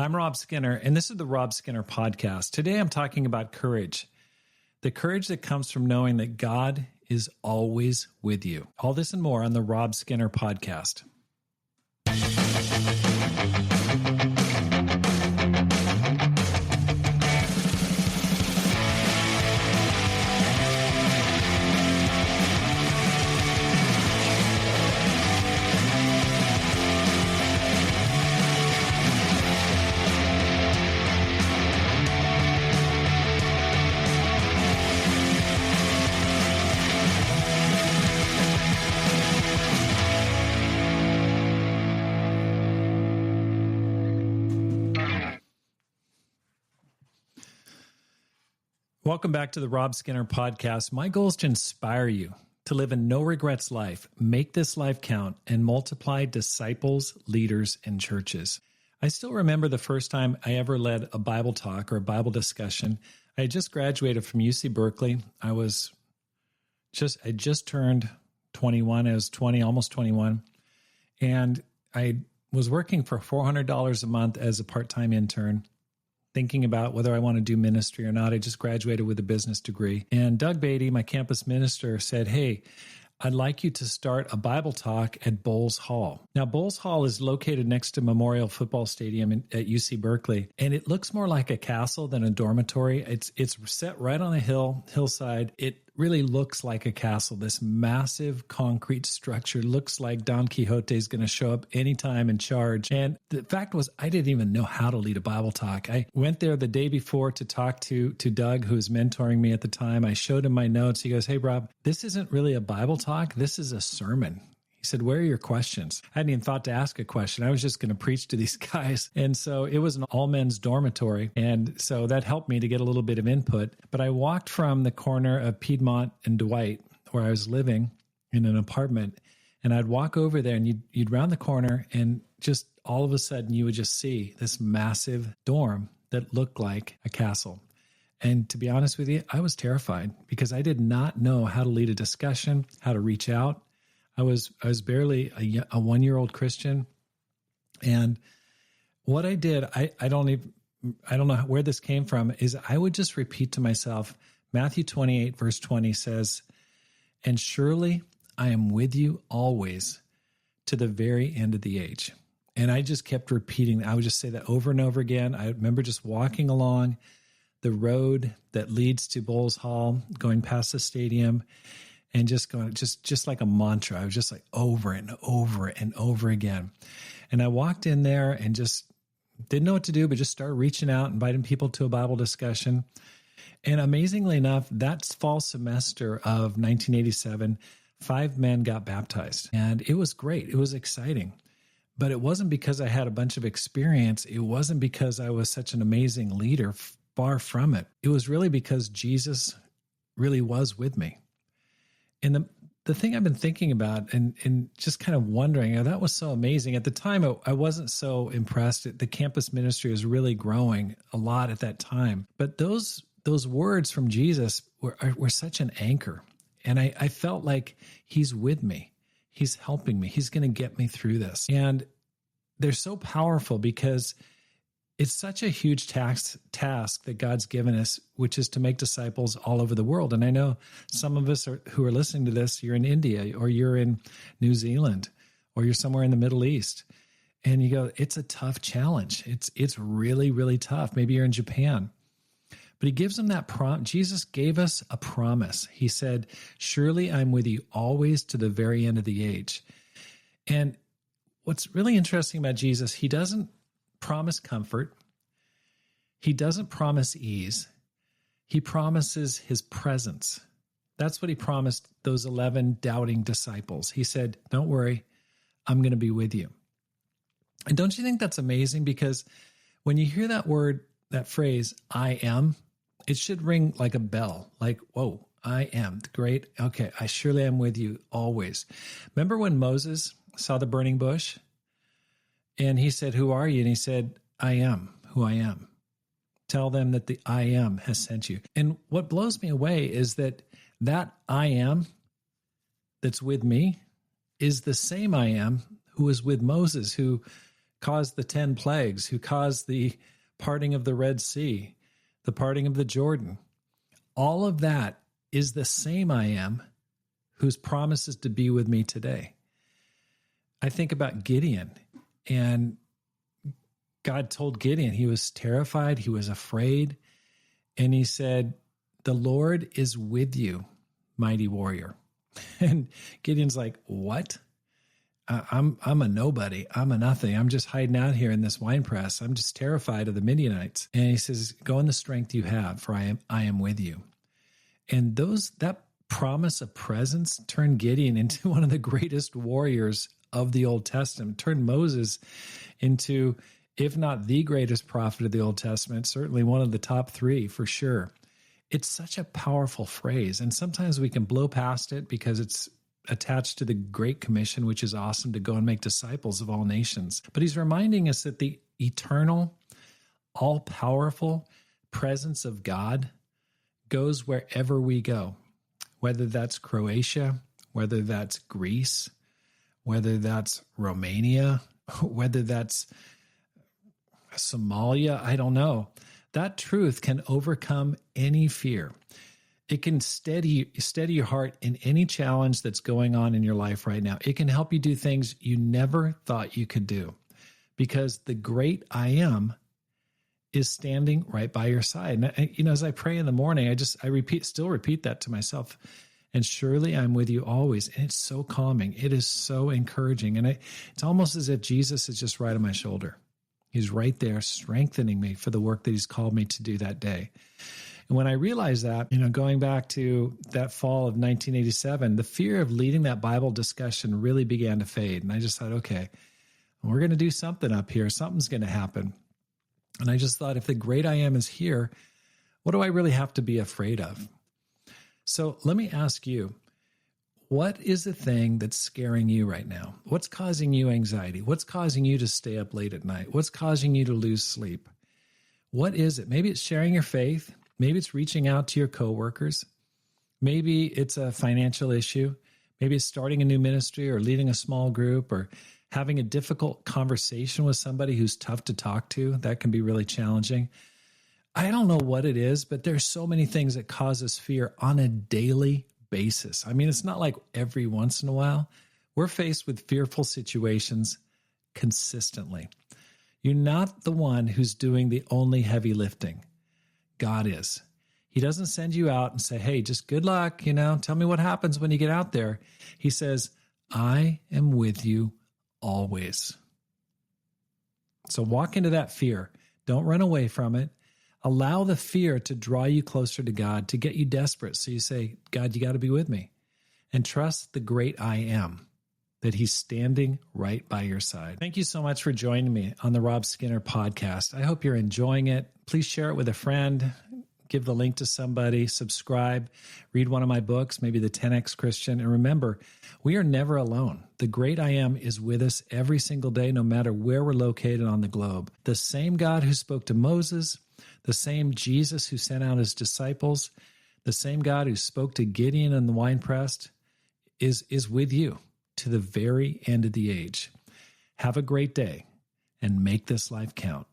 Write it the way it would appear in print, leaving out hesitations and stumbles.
I'm Rob Skinner, and this is the Rob Skinner Podcast. Today I'm talking about courage. The courage that comes from knowing that God is always with you. All this and more on the Rob Skinner Podcast. Welcome back to the Rob Skinner Podcast. My goal is to inspire you to live a no-regrets life, make this life count, and multiply disciples, leaders, and churches. I still remember the first time I ever led a Bible talk or a Bible discussion. I had just graduated from UC Berkeley. I just turned 21. I was 20, almost 21. And I was working for $400 a month as a part-time intern, thinking about whether I want to do ministry or not. I just graduated with a business degree. And Doug Beatty, my campus minister, said, "Hey, I'd like you to start a Bible talk at Bowles Hall." Now, Bowles Hall is located next to Memorial Football Stadium at UC Berkeley, and it looks more like a castle than a dormitory. It's set right on a hillside. It really looks like a castle. This massive concrete structure looks like Don Quixote is going to show up anytime and charge. And the fact was, I didn't even know how to lead a Bible talk. I went there the day before to talk to Doug, who was mentoring me at the time. I showed him my notes. He goes, "Hey, Rob, this isn't really a Bible talk. This is a sermon." He said, "Where are your questions?" I hadn't even thought to ask a question. I was just going to preach to these guys. And so it was an all-men's dormitory. And so that helped me to get a little bit of input. But I walked from the corner of Piedmont and Dwight, where I was living in an apartment, and I'd walk over there, and you'd round the corner, and just all of a sudden you would just see this massive dorm that looked like a castle. And to be honest with you, I was terrified because I did not know how to lead a discussion, how to reach out. I was barely a one-year-old Christian, and what I did, I don't know where this came from, is I would just repeat to myself, Matthew 28 verse 20 says, "And surely I am with you always to the very end of the age." And I just kept repeating. I would just say that over and over again. I remember just walking along the road that leads to Bowles Hall, going past the stadium, and just going, just like a mantra. I was just like over and over and over again. And I walked in there and just didn't know what to do, but just started reaching out, inviting people to a Bible discussion. And amazingly enough, that fall semester of 1987, 5 men got baptized. And it was great. It was exciting. But it wasn't because I had a bunch of experience. It wasn't because I was such an amazing leader. Far from it. It was really because Jesus really was with me. And the thing I've been thinking about and just kind of wondering, that was so amazing. At the time, I wasn't so impressed. The campus ministry was really growing a lot at that time. But those words from Jesus were such an anchor. And I felt like he's with me. He's helping me. He's going to get me through this. And they're so powerful because it's such a huge task that God's given us, which is to make disciples all over the world. And I know some of us who are listening to this, you're in India or you're in New Zealand or you're somewhere in the Middle East. And you go, it's a tough challenge. It's really, really tough. Maybe you're in Japan. But he gives them that Jesus gave us a promise. He said, "Surely I'm with you always to the very end of the age." And what's really interesting about Jesus, he doesn't promise comfort. He doesn't promise ease. He promises his presence. That's what he promised those 11 doubting disciples. He said, "Don't worry, I'm going to be with you." And don't you think that's amazing? Because when you hear that word, that phrase, "I am," it should ring like a bell, like, whoa, I am great. Okay, I surely am with you always. Remember when Moses saw the burning bush? And he said, "Who are you?" And he said, "I am who I am. Tell them that the I am has sent you." And what blows me away is that I am that's with me is the same I am who was with Moses, who caused the 10 plagues, who caused the parting of the Red Sea, the parting of the Jordan. All of that is the same I am whose promises to be with me today. I think about Gideon, and God told Gideon he was terrified, he was afraid, and he said, "The Lord is with you, mighty warrior." And Gideon's like, "What? I'm a nobody. I'm a nothing. I'm just hiding out here in this wine press. I'm just terrified of the Midianites." And he says, "Go in the strength you have, for I am with you." And that promise of presence turned Gideon into one of the greatest warriors of the Old Testament, turned Moses into, if not the greatest prophet of the Old Testament, certainly one of the top 3 for sure. It's such a powerful phrase, and sometimes we can blow past it because it's attached to the Great Commission, which is awesome, to go and make disciples of all nations. But he's reminding us that the eternal, all-powerful presence of God goes wherever we go, whether that's Croatia, whether that's Greece, whether that's Romania, whether that's Somalia, I don't know. That truth can overcome any fear. It can steady your heart in any challenge that's going on in your life right now. It can help you do things you never thought you could do, because the great I am is standing right by your side. And as I pray in the morning, I still repeat that to myself. And surely I'm with you always. And it's so calming. It is so encouraging. And it's almost as if Jesus is just right on my shoulder. He's right there strengthening me for the work that he's called me to do that day. And when I realized that, going back to that fall of 1987, the fear of leading that Bible discussion really began to fade. And I just thought, okay, we're going to do something up here. Something's going to happen. And I just thought, if the great I am is here, what do I really have to be afraid of? So let me ask you, what is the thing that's scaring you right now? What's causing you anxiety? What's causing you to stay up late at night? What's causing you to lose sleep? What is it? Maybe it's sharing your faith. Maybe it's reaching out to your coworkers. Maybe it's a financial issue. Maybe it's starting a new ministry or leading a small group or having a difficult conversation with somebody who's tough to talk to. That can be really challenging. I don't know what it is, but there's so many things that cause us fear on a daily basis. I mean, it's not like every once in a while. We're faced with fearful situations consistently. You're not the one who's doing the only heavy lifting. God is. He doesn't send you out and say, "Hey, just good luck, tell me what happens when you get out there." He says, "I am with you always." So walk into that fear. Don't run away from it. Allow the fear to draw you closer to God, to get you desperate. So you say, "God, you got to be with me." And trust the great I am, that he's standing right by your side. Thank you so much for joining me on the Rob Skinner podcast. I hope you're enjoying it. Please share it with a friend. Give the link to somebody, subscribe, read one of my books, maybe the 10X Christian. And remember, we are never alone. The great I am is with us every single day, no matter where we're located on the globe. The same God who spoke to Moses, the same Jesus who sent out his disciples, the same God who spoke to Gideon in the winepress is with you to the very end of the age. Have a great day and make this life count.